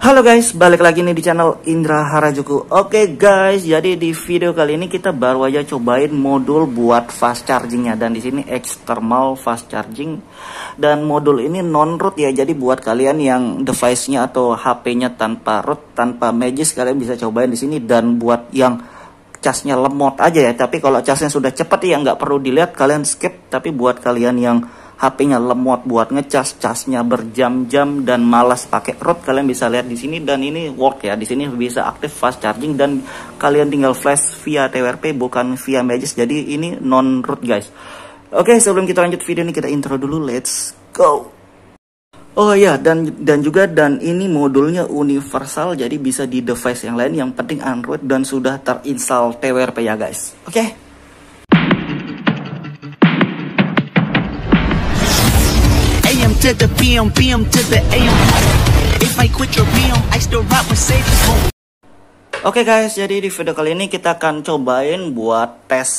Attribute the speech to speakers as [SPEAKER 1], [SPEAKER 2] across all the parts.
[SPEAKER 1] Halo guys, balik lagi nih di channel Indra Harajuku. Oke guys, jadi di video kali ini kita baru aja cobain modul buat fast chargingnya, dan di sini external fast charging, dan modul ini non root ya. Jadi buat kalian yang device-nya atau HP-nya tanpa root, tanpa Magis, kalian bisa cobain di sini. Dan buat yang casnya lemot aja ya, tapi kalau casnya sudah cepat ya nggak perlu dilihat, kalian skip. Tapi buat kalian yang HP-nya lemot buat ngecas, casnya berjam-jam dan malas pakai root, kalian bisa lihat di sini. Dan ini work ya, di sini bisa aktif fast charging dan kalian tinggal flash via TWRP bukan via Magis. Jadi ini non root guys. Oke, sebelum kita lanjut video ini kita intro dulu, let's go. Oh ya, dan ini modulnya universal, jadi bisa di device yang lain, yang penting Android dan sudah terinstall TWRP ya guys. Oke.
[SPEAKER 2] To the PM, PM to the AM. If I quit your PM, I still rock with savings.
[SPEAKER 1] Oke guys, jadi di video kali ini kita akan cobain buat tes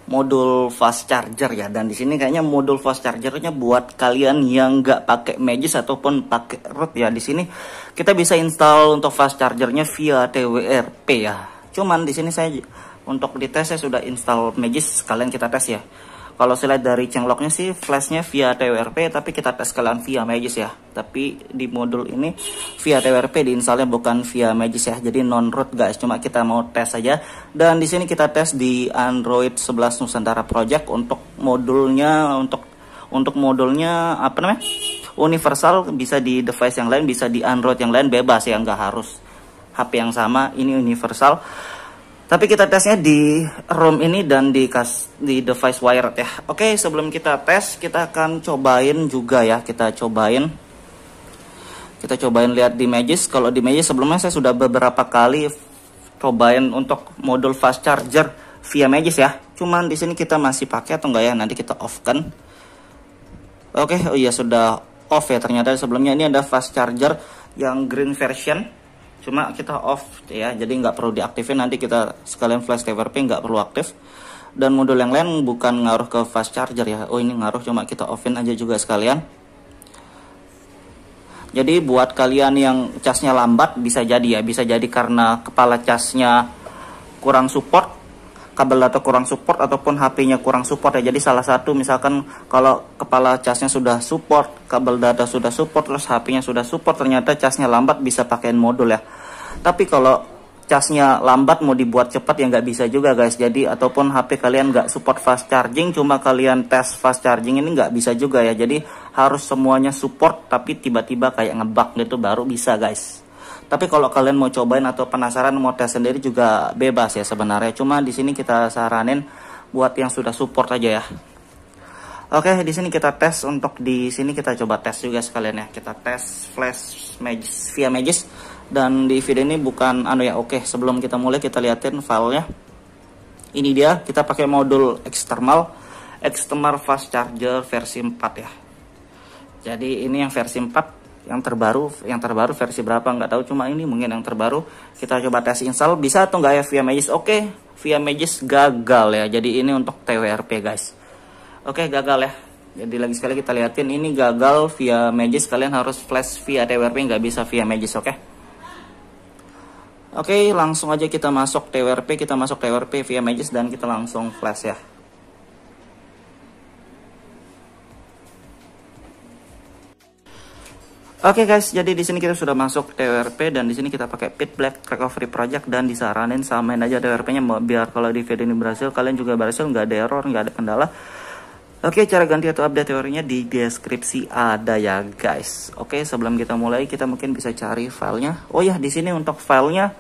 [SPEAKER 1] modul fast charger ya. Dan di sini kayaknya modul fast chargernya buat kalian yang nggak pakai Magis ataupun pakai root ya. Di sini kita bisa install untuk fast chargernya via TWRP ya. Cuman di sini saya untuk dites saya sudah install Magis, kalian kita tes ya. Kalau saya lihat dari cengkloknya sih flashnya via TWRP, tapi kita tes kalian via Magis ya. Tapi di modul ini via TWRP diinstalnya bukan via Magis ya. Jadi non root guys, cuma kita mau tes saja. Dan di sini kita tes di Android 11 Nusantara Project untuk modulnya, untuk modulnya apa namanya? Universal, bisa di device yang lain, bisa di Android yang lain, bebas ya, nggak harus HP yang sama. Ini universal. Tapi kita tesnya di ROM ini dan di device wired ya. Oke, sebelum kita tes, kita akan cobain juga ya. Kita cobain lihat di Magis. Kalau di Magis sebelumnya saya sudah beberapa kali cobain untuk modul fast charger via Magis ya. Cuman di sini kita masih pakai atau enggak ya? Nanti kita off kan. Oke, oh iya sudah off ya. Ternyata sebelumnya ini ada fast charger yang green version. Cuma kita off ya, jadi nggak perlu diaktifin. Nanti kita sekalian flash TWRP, nggak perlu aktif. Dan modul yang lain bukan ngaruh ke fast charger ya. Oh ini ngaruh, cuma kita offin aja juga sekalian. Jadi buat kalian yang casnya lambat, bisa jadi ya, bisa jadi karena kepala casnya kurang support, kabel data kurang support, ataupun HP-nya kurang support ya. Jadi salah satu, misalkan kalau kepala casnya sudah support, kabel data sudah support, terus HP-nya sudah support, ternyata casnya lambat, bisa pakein modul ya. Tapi kalau casnya lambat mau dibuat cepat ya nggak bisa juga guys. Jadi ataupun HP kalian nggak support fast charging, cuma kalian tes fast charging ini nggak bisa juga ya. Jadi harus semuanya support, tapi tiba-tiba kayak ngebug gitu baru bisa guys. Tapi kalau kalian mau cobain atau penasaran mau tes sendiri juga bebas ya sebenarnya. Cuma di sini kita saranin buat yang sudah support aja ya. Oke, di sini kita tes, untuk di sini kita coba tes juga sekalian ya. Kita tes flash Magis via Magis. Dan di video ini bukan ya. Oke, sebelum kita mulai kita liatin filenya. Ini dia, kita pakai modul external fast charger versi 4 ya. Jadi ini yang versi 4, yang terbaru versi berapa nggak tahu, cuma ini mungkin yang terbaru. Kita coba tes install, bisa atau nggak ya via Magis. Oke, via Magis gagal ya. Jadi ini untuk TWRP guys. Oke, gagal ya. Jadi lagi sekali kita liatin, ini gagal via Magis. Kalian harus flash via TWRP, nggak bisa via Magis. Oke, langsung aja kita masuk TWRP. Kita masuk TWRP via Magis dan kita langsung flash ya. Oke guys, jadi di sini kita sudah masuk TWRP dan di sini kita pakai Pit Black Recovery Project, dan disaranin samain aja TWRP-nya biar kalau di video ini berhasil, kalian juga berhasil, nggak ada error, nggak ada kendala. Oke, cara ganti atau update teorinya di deskripsi ada ya guys. Oke, sebelum kita mulai, kita mungkin bisa cari filenya. Oh ya, di sini untuk filenya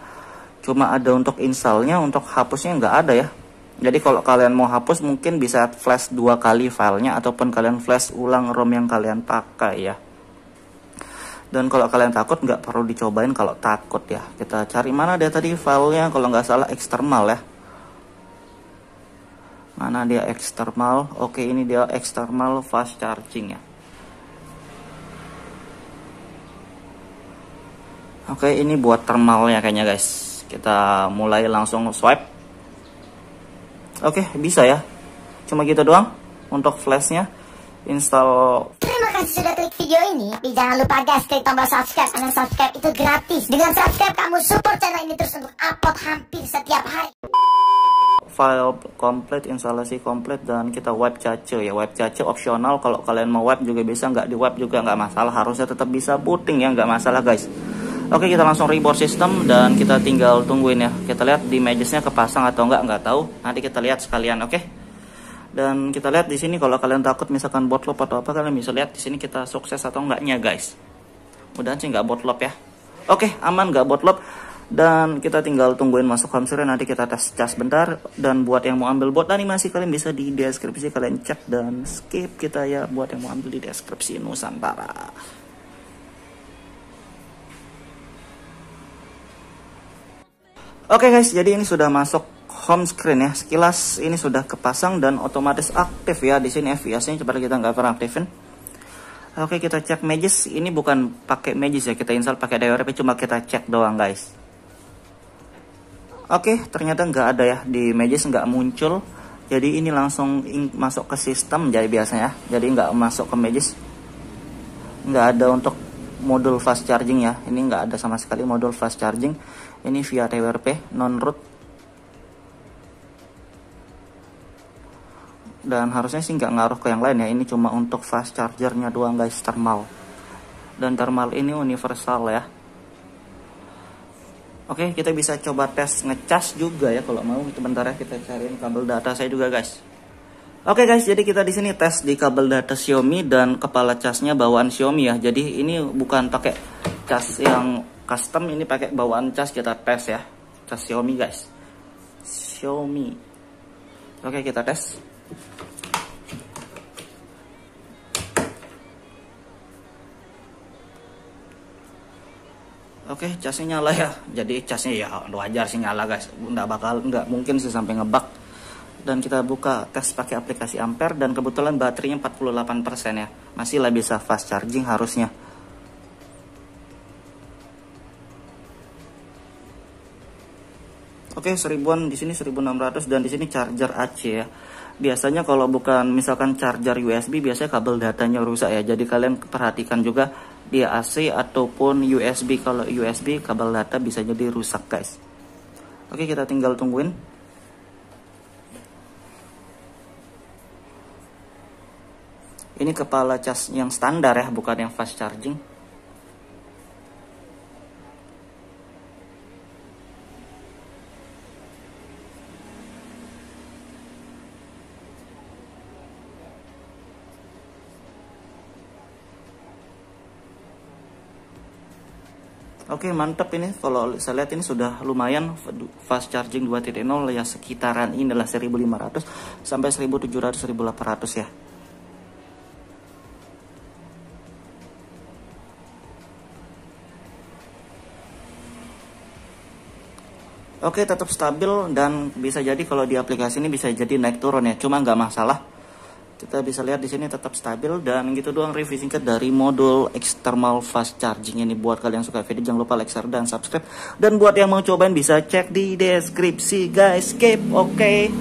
[SPEAKER 1] cuma ada untuk installnya, untuk hapusnya nggak ada ya. Jadi kalau kalian mau hapus mungkin bisa flash 2 kali filenya, ataupun kalian flash ulang ROM yang kalian pakai ya. Dan kalau kalian takut nggak perlu dicobain kalau takut ya. Kita cari mana dia tadi filenya, kalau nggak salah eksternal ya. Mana dia eksternal? Oke, ini dia eksternal fast charging ya. Oke, ini buat thermalnya kayaknya guys. Kita mulai langsung swipe. Oke, bisa ya. Cuma gitu doang untuk flashnya. Install.
[SPEAKER 3] Terima kasih. kasih sudah klik video ini, tapi jangan lupa guys klik tombol subscribe, karena subscribe itu gratis. Dengan subscribe kamu support channel ini terus untuk upload hampir setiap hari.
[SPEAKER 1] File komplit, instalasi komplit, dan kita wipe cache ya. Wipe cache opsional, kalau kalian mau wipe juga bisa, nggak di wipe juga nggak masalah, harusnya tetap bisa booting ya, nggak masalah guys. Oke, kita langsung reboot sistem dan kita tinggal tungguin ya. Kita lihat di imagesnya kepasang atau nggak tahu, nanti kita lihat sekalian. Oke, dan kita lihat di sini kalau kalian takut misalkan botlop atau apa, kalian bisa lihat di sini kita sukses atau enggaknya guys. Mudahan sih nggak botlop ya. Oke, aman nggak botlop. Dan kita tinggal tungguin masuk home screen, nanti kita tes cas bentar. Dan buat yang mau ambil bot animasi, kalian bisa di deskripsi, kalian cek dan skip kita ya, buat yang mau ambil di deskripsi Nusantara. Oke guys, jadi ini sudah masuk home screen ya. Sekilas ini sudah kepasang dan otomatis aktif ya. Di sini FPS-nya coba kita nggak pernah aktifin. Oke, kita cek Magis. Ini bukan pakai Magis ya, kita install pakai DWRP, cuma kita cek doang guys. Oke, ternyata nggak ada ya di Magis, nggak muncul. Jadi ini langsung masuk ke sistem jadi biasanya. Jadi nggak masuk ke Magis. Nggak ada untuk modul fast charging ya. Ini nggak ada sama sekali modul fast charging. Ini via TWRP non root. Dan harusnya sih nggak ngaruh ke yang lain ya. Ini cuma untuk fast chargernya doang guys, thermal. Dan thermal ini universal ya. Oke, kita bisa coba tes ngecas juga ya kalau mau. Sebentar ya, kita cariin kabel data saya juga guys. Oke guys, jadi kita di sini tes di kabel data Xiaomi dan kepala casnya bawaan Xiaomi ya. Jadi ini bukan pakai cas yang custom, ini pakai bawaan cas, kita tes ya. Cas Xiaomi guys. Xiaomi. Oke, kita tes. Oke, casnya nyala ya. Jadi casnya ya wajar sih nyala guys. Nggak mungkin sih sampai ngebug. Dan kita buka tes pakai aplikasi Ampere dan kebetulan baterainya 48% ya. Masih lah bisa fast charging harusnya. Oke, 1000-an di sini 1600 dan di sini charger AC ya. Biasanya kalau bukan misalkan charger USB, biasanya kabel datanya rusak ya. Jadi kalian perhatikan juga dia AC ataupun USB. Kalau USB kabel data bisa jadi rusak guys. Oke, kita tinggal tungguin. Ini kepala cas yang standar ya, bukan yang fast charging. Oke, mantap ini. Kalau saya lihat ini sudah lumayan fast charging 2.0 ya, sekitaran ini adalah 1500 sampai 1700 1800 ya. Oke, tetap stabil dan bisa jadi kalau di aplikasi ini bisa jadi naik turun ya, cuma nggak masalah. Kita bisa lihat di sini tetap stabil. Dan gitu doang review singkat dari modul external fast charging ini. Buat kalian yang suka video jangan lupa like, share, dan subscribe. Dan buat yang mau cobain bisa cek di deskripsi guys. Oke.